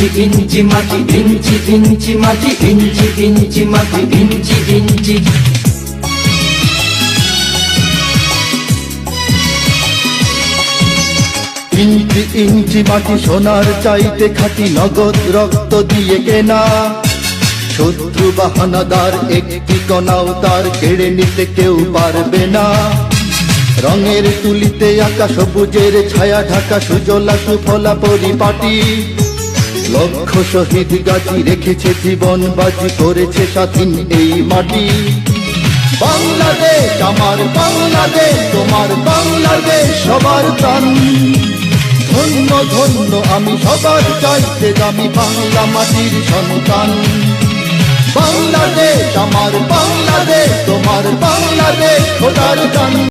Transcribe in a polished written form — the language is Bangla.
ইঞ্চি ইঞ্চি মাটি, ইঞ্চি ইঞ্চি মাটি, ইঞ্চি ইঞ্চি মাটি, ইঞ্চি ইঞ্চি। ইঞ্চি ইঞ্চি মাটি সোনার চাইতে খাঁটি, নগদ রক্ত দিয়ে কেনা। শত্রু বাহানাদার একটি কণাও তার কেড়ে নিতে কেউ পারবে না। রঙের তুলিতে আঁকা সবুজের ছায়া ঢাকা সুজলা সুফলা পরিপাটি। লক্ষ শহীদ গাছি রেখেছে জীবন বাজি, করেছে স্বাধীন এই মাটি। বাংলাদেশ আমার বাংলাদেশ, তোমার বাংলাদেশ সবার প্রাণ। ধন্য ধন্য আমি সবার চাইতে দামি বাংলা মাটির সন্তান। বাংলাদেশ আমার বাংলাদেশ, তোমার বাংলাদেশ খোদার দান।